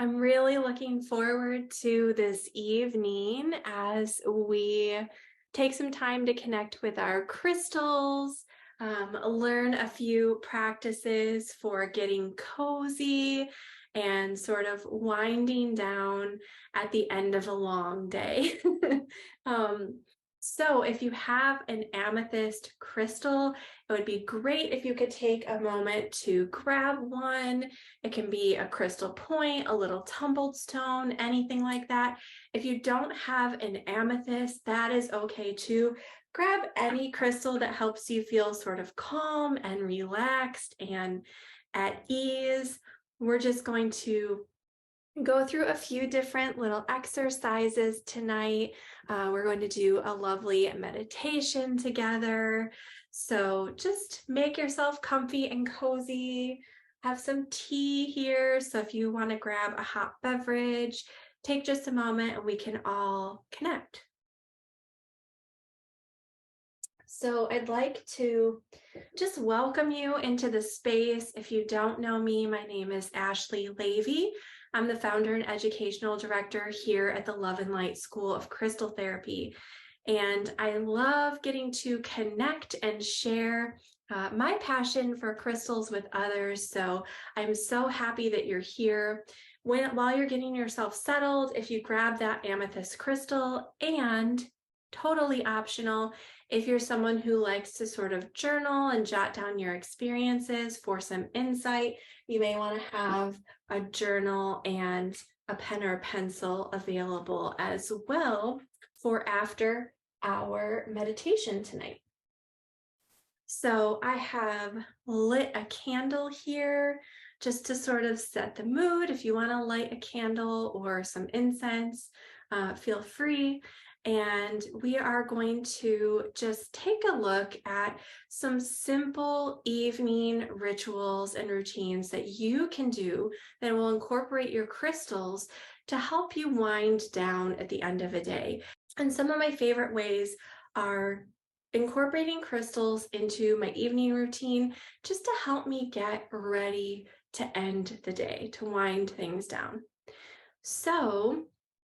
I'm really looking forward to this evening as we take some time to connect with our crystals, learn a few practices for getting cozy and sort of winding down at the end of a long day. um, so if you have an amethyst crystal, it would be great if you could take a moment to grab one. It can be a crystal point, a little tumbled stone, anything like that. If you don't have an amethyst, that is okay too. Grab any crystal that helps you feel sort of calm and relaxed and at ease. We're just going to go through a few different little exercises tonight. We're going to do a lovely meditation together. So just make yourself comfy and cozy. Have some tea here. So if you want to grab a hot beverage, take just a moment and we can all connect. So I'd like to just welcome you into the space. If you don't know me, my name is Ashley Levy. I'm the founder and educational director here at the Love and Light School of Crystal Therapy. And I love getting to connect and share my passion for crystals with others. So I'm so happy that you're here. While you're getting yourself settled, if you grab that amethyst crystal, and totally optional, if you're someone who likes to sort of journal and jot down your experiences for some insight, you may want to have a journal and a pen or pencil available as well for after our meditation tonight. So I have lit a candle here just to sort of set the mood. If you want to light a candle or some incense, feel free. And we are going to just take a look at some simple evening rituals and routines that you can do that will incorporate your crystals to help you wind down at the end of a day. And some of my favorite ways are incorporating crystals into my evening routine just to help me get ready to end the day, to wind things down. So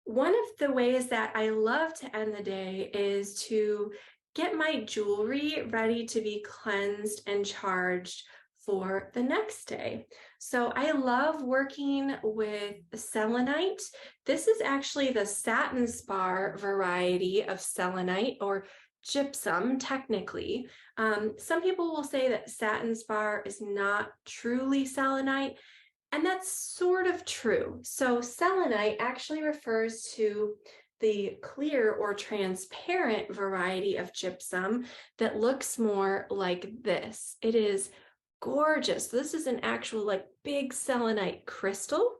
one of the ways that I love to end the day is to get my jewelry ready to be cleansed and charged for the next day. So I love working with selenite. This is actually the satin spar variety of selenite, or gypsum technically. Some people will say that satin spar is not truly selenite, and that's sort of true. So selenite actually refers to the clear or transparent variety of gypsum that looks more like this. It is gorgeous. This is an actual like big selenite crystal.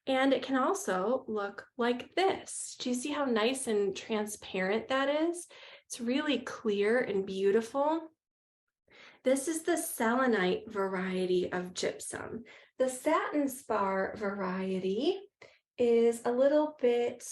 And it can also look like this. Do you see how nice and transparent that is? It's really clear and beautiful. This is the selenite variety of gypsum. The satin spar variety is a little bit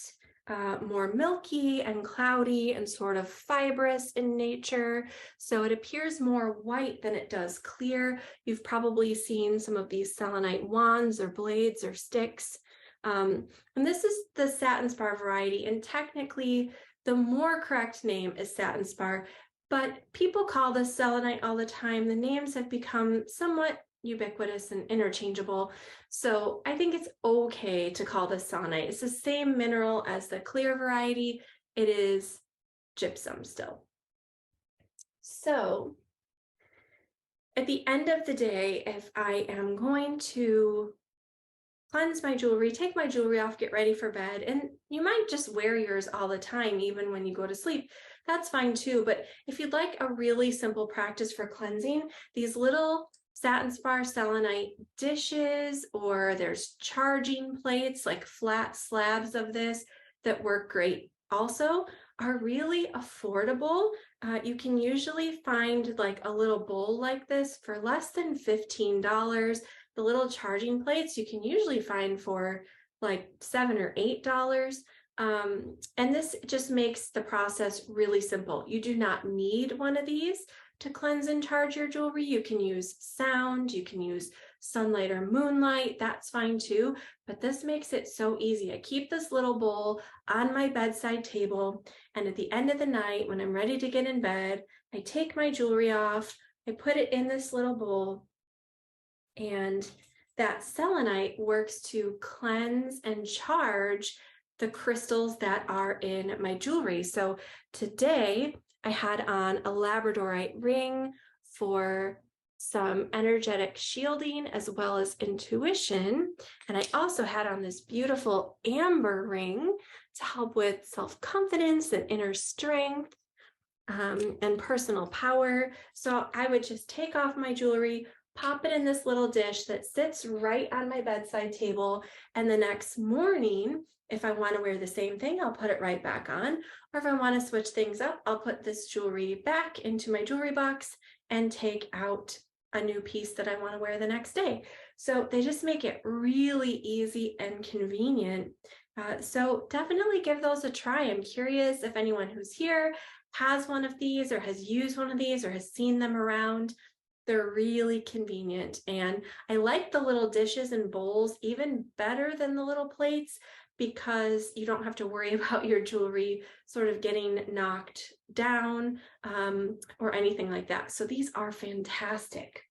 more milky and cloudy and sort of fibrous in nature. So it appears more white than it does clear. You've probably seen some of these selenite wands or blades or sticks. And this is the satin spar variety. And technically, the more correct name is satin spar, but people call this selenite all the time. The names have become somewhat ubiquitous and interchangeable. So I think it's okay to call this selenite. It's the same mineral as the clear variety. It is gypsum still. So at the end of the day, if I am going to cleanse my jewelry, take my jewelry off, get ready for bed, and you might just wear yours all the time, even when you go to sleep, that's fine too. But if you'd like a really simple practice for cleansing, these little satin spar selenite dishes, or there's charging plates, like flat slabs of this that work great also, are really affordable. You can usually find like a little bowl like this for less than $15. The little charging plates you can usually find for like $7 or $8. And this just makes the process really simple. You do not need one of these to cleanse and charge your jewelry. You can use sound, you can use sunlight or moonlight, that's fine too. But this makes it so easy. I keep this little bowl on my bedside table, and at the end of the night, when I'm ready to get in bed, I take my jewelry off, I put it in this little bowl, and that selenite works to cleanse and charge the crystals that are in my jewelry. So today I had on a labradorite ring for some energetic shielding as well as intuition. And I also had on this beautiful amber ring to help with self-confidence and inner strength and personal power. So I would just take off my jewelry, pop it in this little dish that sits right on my bedside table. And the next morning, if I want to wear the same thing, I'll put it right back on. Or if I want to switch things up, I'll put this jewelry back into my jewelry box and take out a new piece that I want to wear the next day. So they just make it really easy and convenient. So definitely give those a try. I'm curious if anyone who's here has one of these or has used one of these or has seen them around. They're really convenient. And I like the little dishes and bowls even better than the little plates because you don't have to worry about your jewelry sort of getting knocked down or anything like that. So these are fantastic.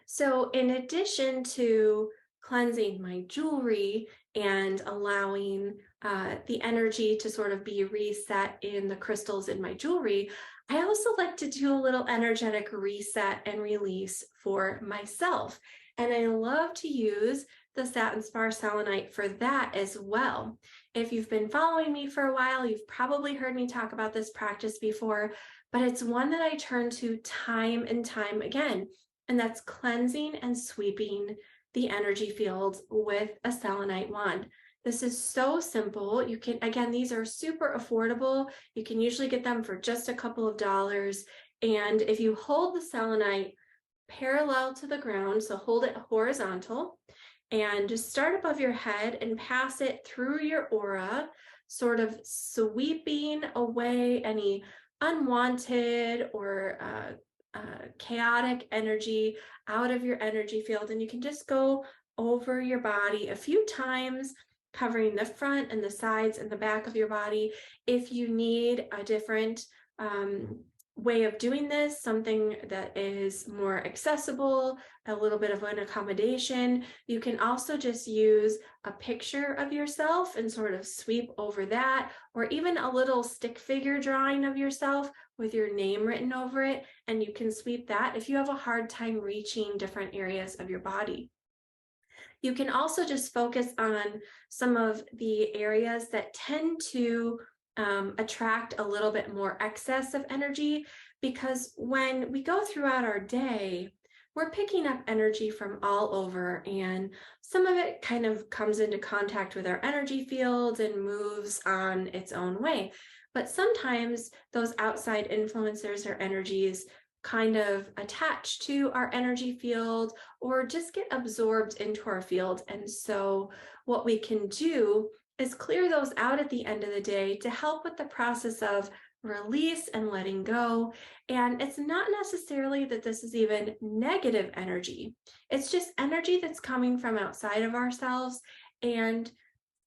So in addition to cleansing my jewelry and allowing the energy to sort of be reset in the crystals in my jewelry, I also like to do a little energetic reset and release for myself. And I love to use the Satin Spar selenite for that as well. If you've been following me for a while, you've probably heard me talk about this practice before, but it's one that I turn to time and time again. And that's cleansing and sweeping the energy fields with a selenite wand. This is so simple. You can, again, these are super affordable. You can usually get them for just a couple of dollars. And if you hold the selenite parallel to the ground, so hold it horizontal, and just start above your head and pass it through your aura, sort of sweeping away any unwanted or chaotic energy out of your energy field. And you can just go over your body a few times, covering the front and the sides and the back of your body. If you need a different way of doing this, something that is more accessible, a little bit of an accommodation, you can also just use a picture of yourself and sort of sweep over that, or even a little stick figure drawing of yourself with your name written over it, and you can sweep that if you have a hard time reaching different areas of your body. You can also just focus on some of the areas that tend to attract a little bit more excess of energy, because when we go throughout our day, we're picking up energy from all over, and some of it kind of comes into contact with our energy fields and moves on its own way. But sometimes those outside influencers or energies kind of attach to our energy field or just get absorbed into our field. And so what we can do is clear those out at the end of the day to help with the process of release and letting go. And it's not necessarily that this is even negative energy. It's just energy that's coming from outside of ourselves, and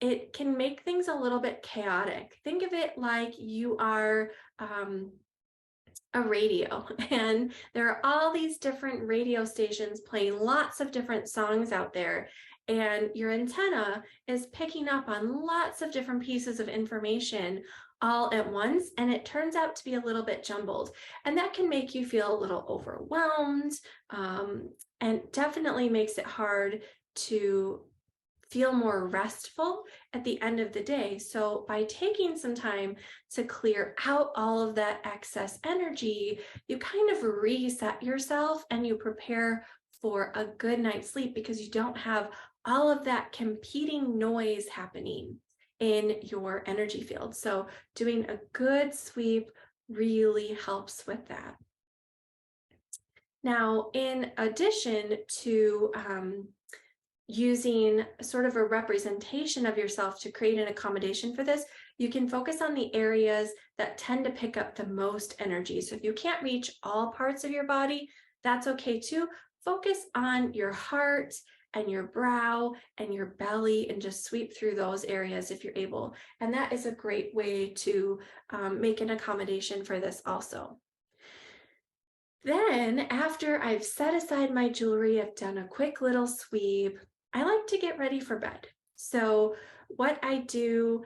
it can make things a little bit chaotic. Think of it like you are a radio, and there are all these different radio stations playing lots of different songs out there, and your antenna is picking up on lots of different pieces of information all at once, and it turns out to be a little bit jumbled, and that can make you feel a little overwhelmed, and definitely makes it hard to feel more restful at the end of the day. So by taking some time to clear out all of that excess energy, you kind of reset yourself and you prepare for a good night's sleep, because you don't have all of that competing noise happening in your energy field. So doing a good sweep really helps with that. Now, in addition to using sort of a representation of yourself to create an accommodation for this, you can focus on the areas that tend to pick up the most energy. So if you can't reach all parts of your body, that's okay too. focus on your heart and your brow and your belly and just sweep through those areas if you're able. And that is a great way to make an accommodation for this also. Then after I've set aside my jewelry, I've done a quick little sweep, I like to get ready for bed. So what I do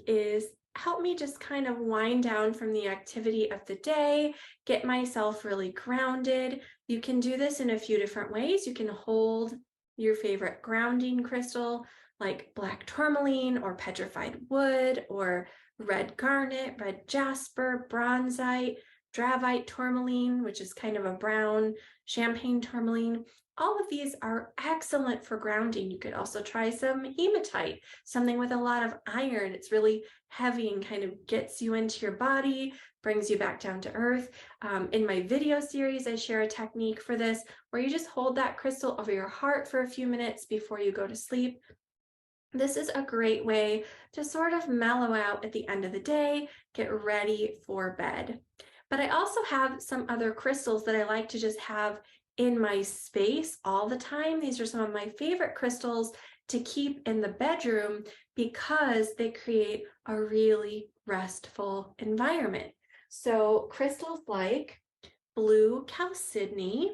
is help me just kind of wind down from the activity of the day, get myself really grounded. You can do this in a few different ways. You can hold your favorite grounding crystal like black tourmaline or petrified wood or red garnet, red jasper, bronzite, dravite tourmaline, which is kind of a brown champagne tourmaline. All of these are excellent for grounding. You could also try some hematite, something with a lot of iron. It's really heavy and kind of gets you into your body, brings you back down to earth. In my video series, I share a technique for this where you just hold that crystal over your heart for a few minutes before you go to sleep. This is a great way to sort of mellow out at the end of the day, get ready for bed. But I also have some other crystals that I like to just have in my space all the time. These are some of my favorite crystals to keep in the bedroom because they create a really restful environment. So crystals like blue chalcedony,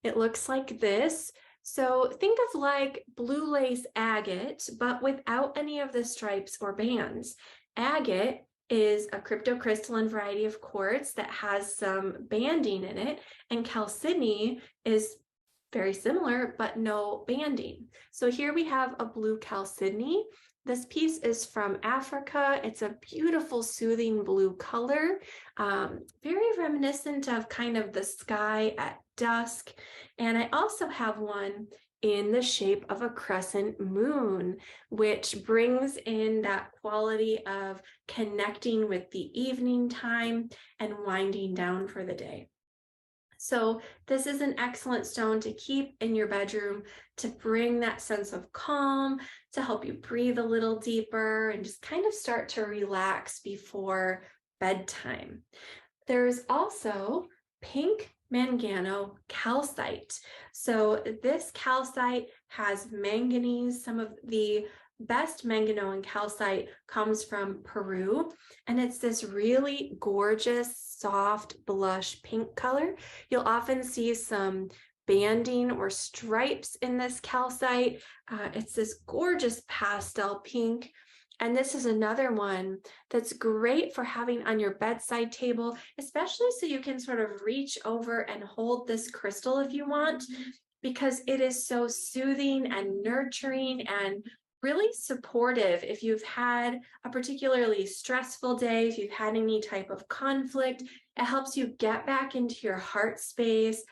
it looks like this. So think of like blue lace agate, but without any of the stripes or bands. Agate is a cryptocrystalline variety of quartz that has some banding in it, and chalcedony is very similar, but no banding. So here we have a blue chalcedony. This piece is from Africa. It's a beautiful, soothing blue color, very reminiscent of kind of the sky at dusk. And I also have one in the shape of a crescent moon, which brings in that quality of connecting with the evening time and winding down for the day. So this is an excellent stone to keep in your bedroom to bring that sense of calm, to help you breathe a little deeper and just kind of start to relax before bedtime. There's also pink manganium calcite. So this calcite has manganese. Some of the best manganium calcite comes from Peru, and it's this really gorgeous, soft blush pink color. You'll often see some banding or stripes in this calcite. It's this gorgeous pastel pink. And this is another one that's great for having on your bedside table, especially so you can sort of reach over and hold this crystal if you want, because it is so soothing and nurturing and really supportive if you've had a particularly stressful day, if you've had any type of conflict. It helps you get back into your heart space.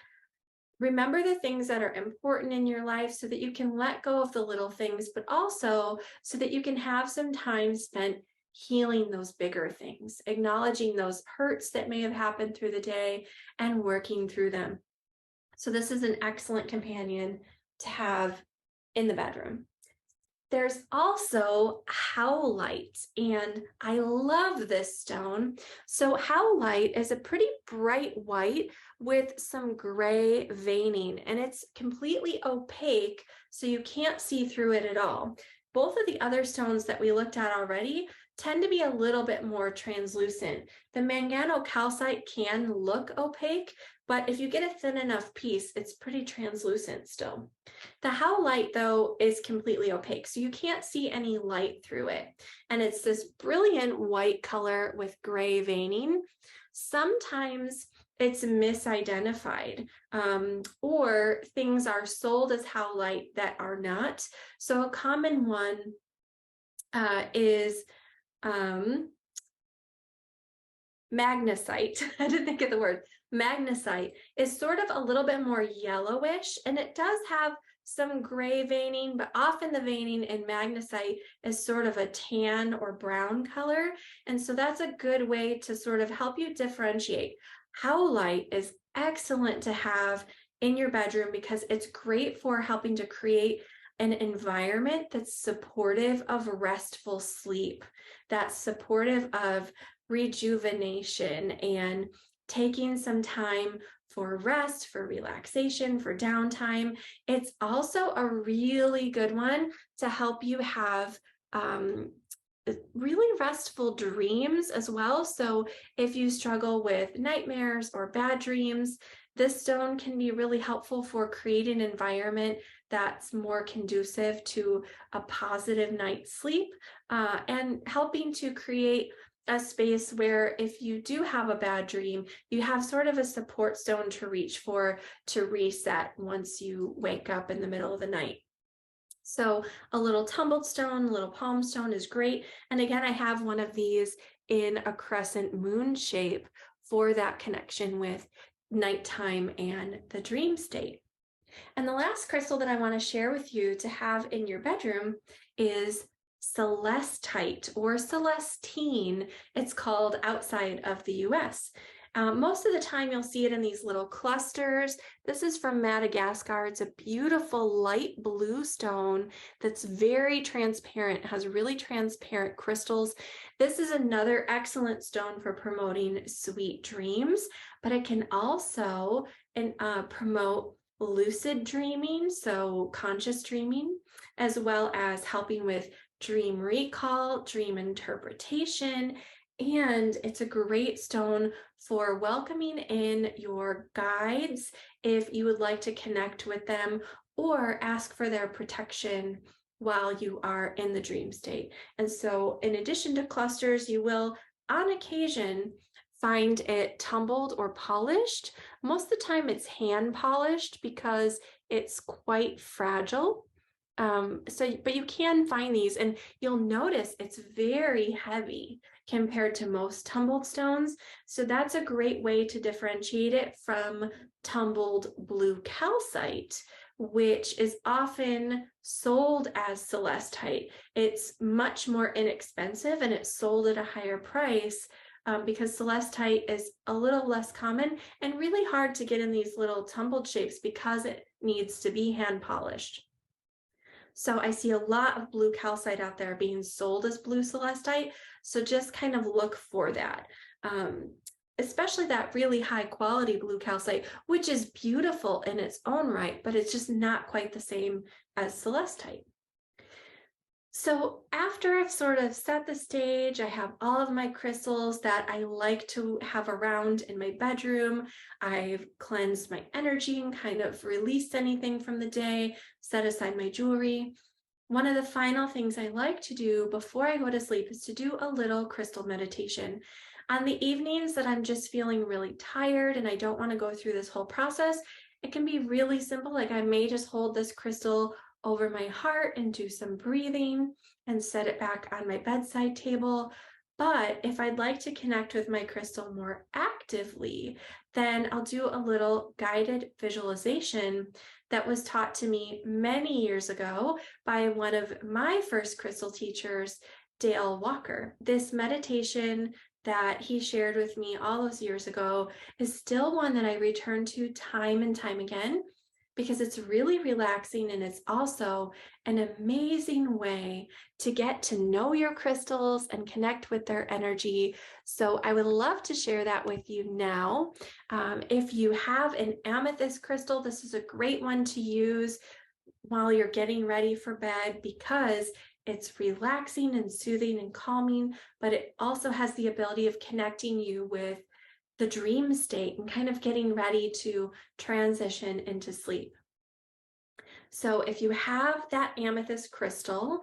Remember the things that are important in your life so that you can let go of the little things, but also so that you can have some time spent healing those bigger things, acknowledging those hurts that may have happened through the day and working through them. So this is an excellent companion to have in the bedroom. There's also howlite, and I love this stone. So howlite is a pretty bright white with some gray veining, and it's completely opaque, so you can't see through it at all. Both of the other stones that we looked at already tend to be a little bit more translucent. The manganium calcite can look opaque, but if you get a thin enough piece, it's pretty translucent still. The howlite, though, is completely opaque, so you can't see any light through it. And it's this brilliant white color with gray veining. Sometimes it's misidentified, or things are sold as howlite that are not. So a common one is magnesite. I didn't think of the word. Magnesite is sort of a little bit more yellowish, and it does have some gray veining, but often the veining in magnesite is sort of a tan or brown color. And so that's a good way to sort of help you differentiate. Howlite is excellent to have in your bedroom because it's great for helping to create an environment that's supportive of restful sleep, that's supportive of rejuvenation and taking some time for rest, for relaxation, for downtime. It's also a really good one to help you have really restful dreams as well. So if you struggle with nightmares or bad dreams, this stone can be really helpful for creating an environment that's more conducive to a positive night's sleep, and helping to create a space where if you do have a bad dream, you have sort of a support stone to reach for to reset once you wake up in the middle of the night. So a little tumbled stone, a little palm stone is great. And again, I have one of these in a crescent moon shape for that connection with nighttime and the dream state. And the last crystal that I want to share with you to have in your bedroom is celestite or celestine. It's called outside of the US. Most of the time you'll see it in these little clusters. This is from Madagascar. It's a beautiful light blue stone that's very transparent. It has really transparent crystals. This is another excellent stone for promoting sweet dreams, but it can also promote lucid dreaming, so conscious dreaming, as well as helping with dream recall, dream interpretation. And it's a great stone for welcoming in your guides if you would like to connect with them or ask for their protection while you are in the dream state. And so in addition to clusters, you will on occasion find it tumbled or polished. Most of the time it's hand polished because it's quite fragile. But you can find these and you'll notice it's very heavy compared to most tumbled stones. So that's a great way to differentiate it from tumbled blue calcite, which is often sold as celestite. It's much more inexpensive and it's sold at a higher price because celestite is a little less common and really hard to get in these little tumbled shapes because it needs to be hand polished. So I see a lot of blue calcite out there being sold as blue celestite. So just kind of look for that, especially that really high quality blue calcite, which is beautiful in its own right, but it's just not quite the same as celestite. So after I've sort of set the stage, I have all of my crystals that I like to have around in my bedroom. I've cleansed my energy and kind of released anything from the day, set aside my jewelry. One of the final things I like to do before I go to sleep is to do a little crystal meditation. On the evenings that I'm just feeling really tired and I don't want to go through this whole process, it can be really simple. Like I may just hold this crystal over my heart and do some breathing and set it back on my bedside table. But if I'd like to connect with my crystal more actively, then I'll do a little guided visualization that was taught to me many years ago by one of my first crystal teachers, Dale Walker. This meditation that he shared with me all those years ago is still one that I return to time and time again, because it's really relaxing and it's also an amazing way to get to know your crystals and connect with their energy. So I would love to share that with you now. If you have an amethyst crystal, this is a great one to use while you're getting ready for bed because it's relaxing and soothing and calming, but it also has the ability of connecting you with the dream state and kind of getting ready to transition into sleep. So if you have that amethyst crystal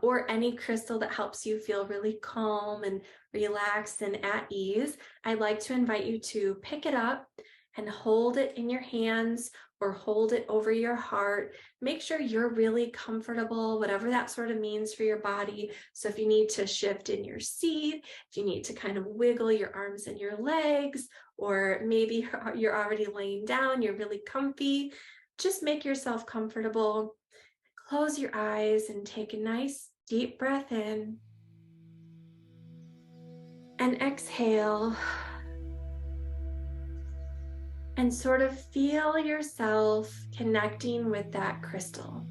or any crystal that helps you feel really calm and relaxed and at ease, I'd like to invite you to pick it up and hold it in your hands or hold it over your heart. Make sure you're really comfortable, whatever that sort of means for your body. So if you need to shift in your seat, if you need to kind of wiggle your arms and your legs, or maybe you're already laying down, you're really comfy, just make yourself comfortable. Close your eyes and take a nice deep breath in and exhale. And sort of feel yourself connecting with that crystal.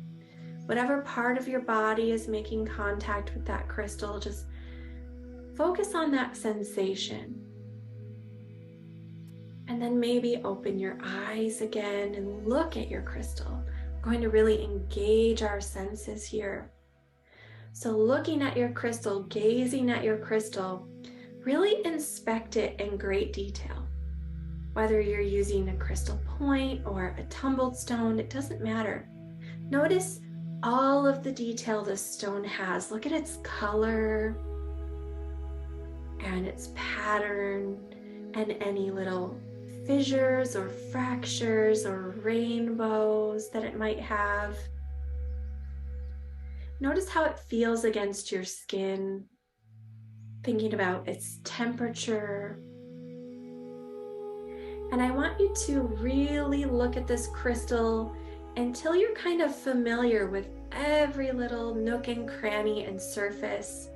Whatever part of your body is making contact with that crystal, just focus on that sensation. And then maybe open your eyes again and look at your crystal. We're going to really engage our senses here. So looking at your crystal, gazing at your crystal, really inspect it in great detail. Whether you're using a crystal point or a tumbled stone, it doesn't matter. Notice all of the detail this stone has. Look at its color and its pattern and any little fissures or fractures or rainbows that it might have. Notice how it feels against your skin, thinking about its temperature. And I want you to really look at this crystal until you're kind of familiar with every little nook and cranny and surface.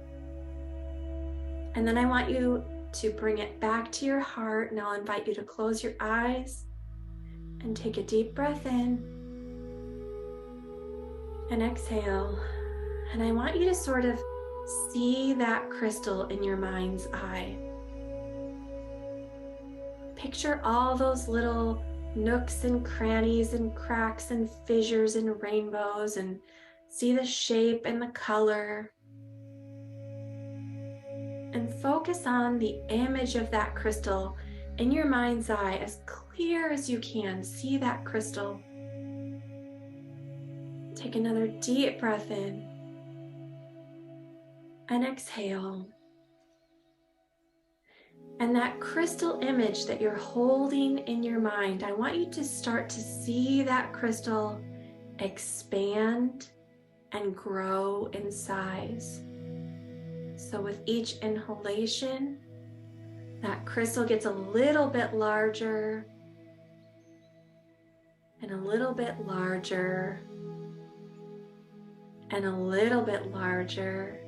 And then I want you to bring it back to your heart, and I'll invite you to close your eyes and take a deep breath in and exhale. And I want you to sort of see that crystal in your mind's eye. Picture all those little nooks and crannies and cracks and fissures and rainbows, and see the shape and the color. And focus on the image of that crystal in your mind's eye as clear as you can. See that crystal. Take another deep breath in and exhale. And that crystal image that you're holding in your mind, I want you to start to see that crystal expand and grow in size. So with each inhalation, that crystal gets a little bit larger and a little bit larger and a little bit larger.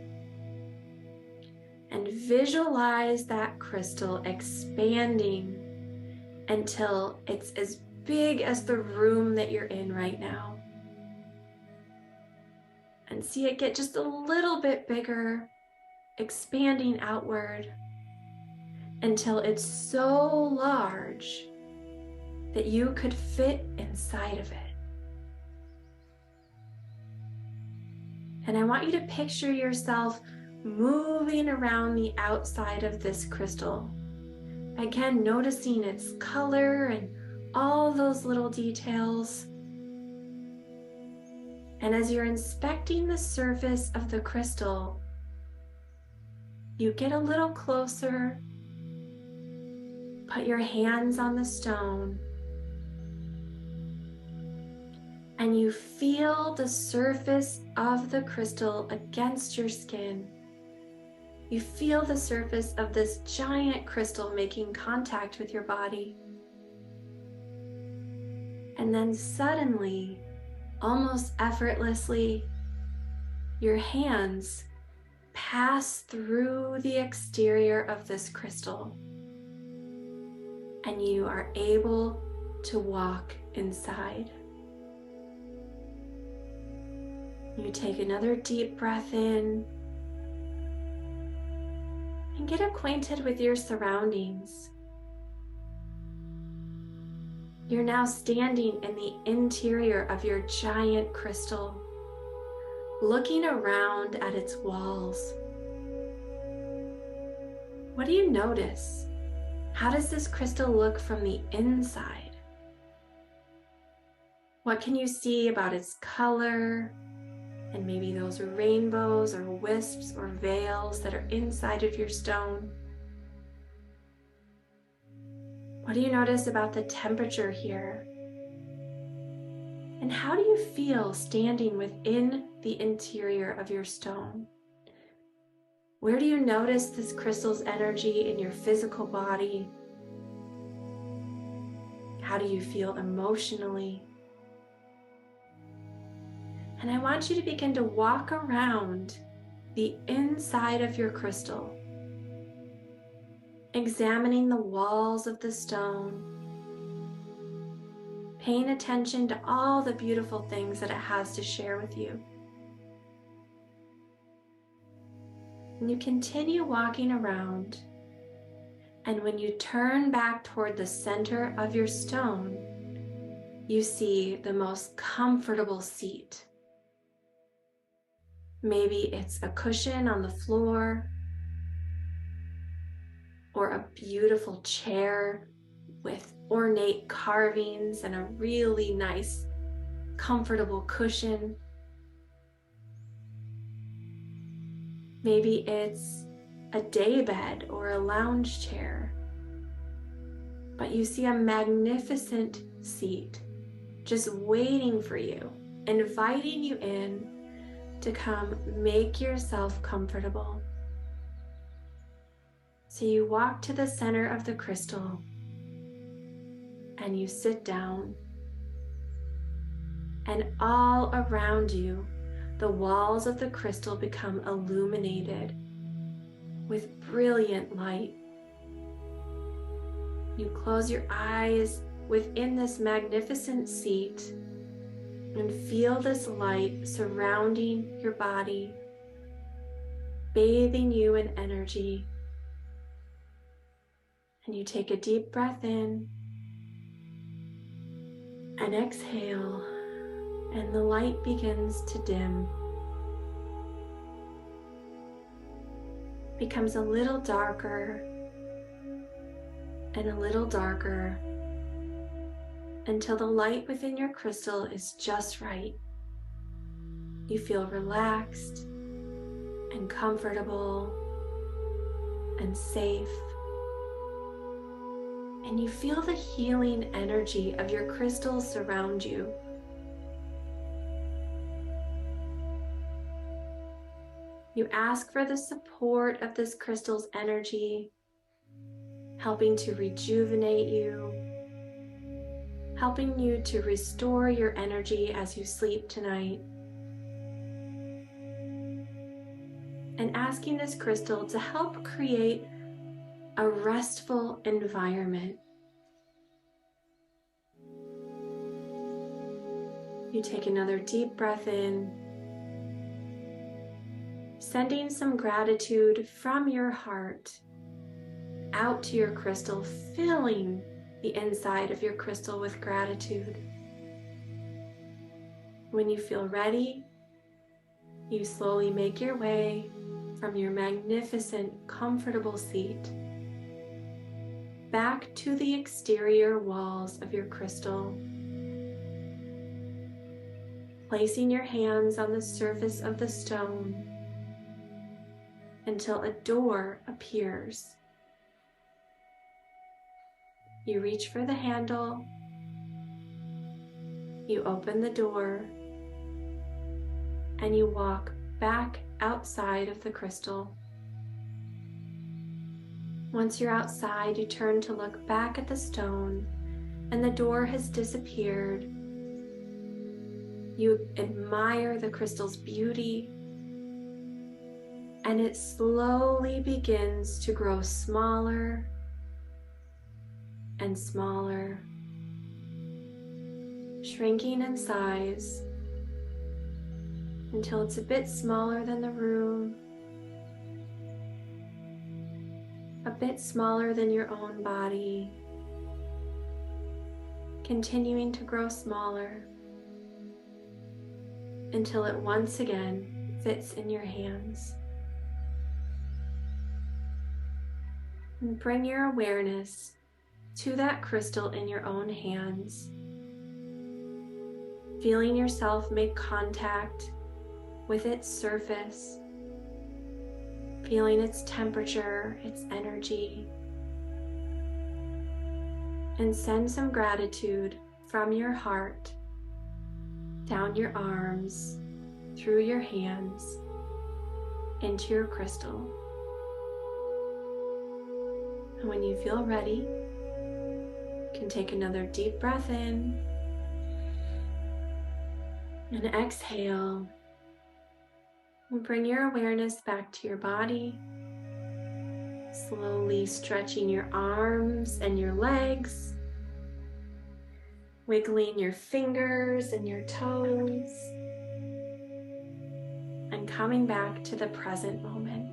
And visualize that crystal expanding until it's as big as the room that you're in right now. And see it get just a little bit bigger, expanding outward until it's so large that you could fit inside of it. And I want you to picture yourself moving around the outside of this crystal. Again, noticing its color and all those little details. And as you're inspecting the surface of the crystal, you get a little closer, put your hands on the stone, and you feel the surface of the crystal against your skin. You feel the surface of this giant crystal making contact with your body. And then suddenly, almost effortlessly, your hands pass through the exterior of this crystal, and you are able to walk inside. You take another deep breath in and get acquainted with your surroundings. You're now standing in the interior of your giant crystal, looking around at its walls. What do you notice? How does this crystal look from the inside? What can you see about its color? And maybe those rainbows or wisps or veils that are inside of your stone. What do you notice about the temperature here? And how do you feel standing within the interior of your stone? Where do you notice this crystal's energy in your physical body? How do you feel emotionally? And I want you to begin to walk around the inside of your crystal, examining the walls of the stone, paying attention to all the beautiful things that it has to share with you. And you continue walking around, And when you turn back toward the center of your stone, you see the most comfortable seat. Maybe it's a cushion on the floor, or a beautiful chair with ornate carvings and a really nice, comfortable cushion. Maybe it's a day bed or a lounge chair, but you see a magnificent seat just waiting for you, inviting you in to come make yourself comfortable. So you walk to the center of the crystal and you sit down, and all around you, the walls of the crystal become illuminated with brilliant light. You close your eyes within this magnificent seat and feel this light surrounding your body, bathing you in energy. And you take a deep breath in and exhale, and the light begins to dim. Becomes a little darker and a little darker until the light within your crystal is just right. You feel relaxed and comfortable and safe. And you feel the healing energy of your crystals surround you. You ask for the support of this crystal's energy, helping to rejuvenate you, helping you to restore your energy as you sleep tonight, and asking this crystal to help create a restful environment. You take another deep breath in, sending some gratitude from your heart out to your crystal, filling the inside of your crystal with gratitude. When you feel ready, you slowly make your way from your magnificent, comfortable seat back to the exterior walls of your crystal, placing your hands on the surface of the stone until a door appears. You reach for the handle, you open the door, and you walk back outside of the crystal. Once you're outside, you turn to look back at the stone, and the door has disappeared. You admire the crystal's beauty, and it slowly begins to grow smaller and smaller, shrinking in size until it's a bit smaller than the room, a bit smaller than your own body, continuing to grow smaller until it once again fits in your hands. And bring your awareness to that crystal in your own hands, feeling yourself make contact with its surface, feeling its temperature, its energy, and send some gratitude from your heart down your arms, through your hands, into your crystal. And when you feel ready, you can take another deep breath in and exhale. And bring your awareness back to your body, slowly stretching your arms and your legs, wiggling your fingers and your toes, and coming back to the present moment.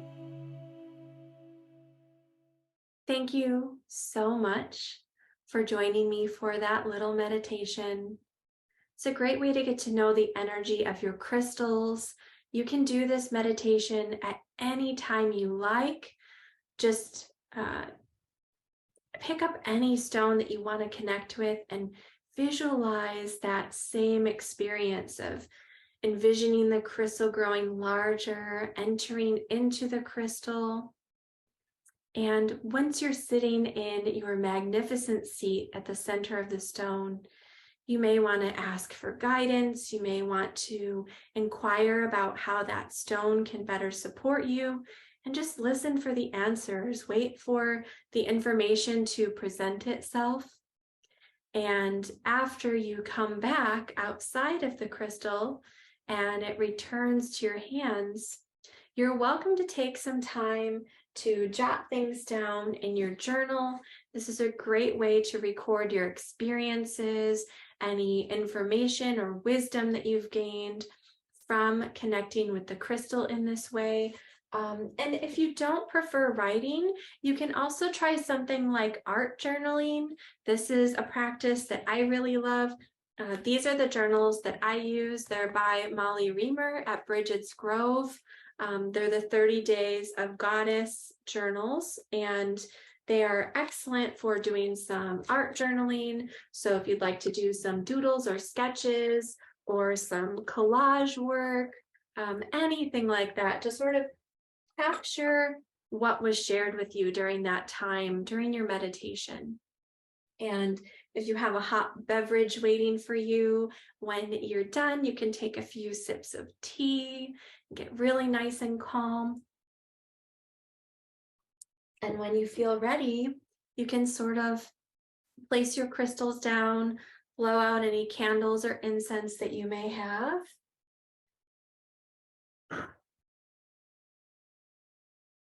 Thank you so much for joining me for that little meditation. It's a great way to get to know the energy of your crystals. You can do this meditation at any time you like. Just pick up any stone that you want to connect with and visualize that same experience of envisioning the crystal growing larger, entering into the crystal. And once you're sitting in your magnificent seat at the center of the stone, you may want to ask for guidance. You may want to inquire about how that stone can better support you, and just listen for the answers. Wait for the information to present itself. And after you come back outside of the crystal and it returns to your hands, you're welcome to take some time to jot things down in your journal. This is a great way to record your experiences, any information or wisdom that you've gained from connecting with the crystal in this way. And if you don't prefer writing, you can also try something like art journaling. This is a practice that I really love. These are the journals that I use. They're by Molly Reamer at Bridget's Grove. They're the 30 Days of Goddess journals, and they are excellent for doing some art journaling. So if you'd like to do some doodles or sketches or some collage work, anything like that, to sort of capture what was shared with you during that time, during your meditation. And if you have a hot beverage waiting for you, when you're done, you can take a few sips of tea, get really nice and calm. And when you feel ready, you can sort of place your crystals down, blow out any candles or incense that you may have.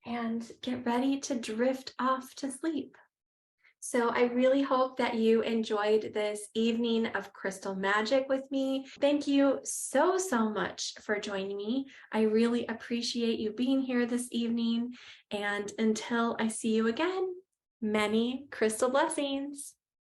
And get ready to drift off to sleep. So I really hope that you enjoyed this evening of crystal magic with me. Thank you so, so much for joining me. I really appreciate you being here this evening. And until I see you again, many crystal blessings.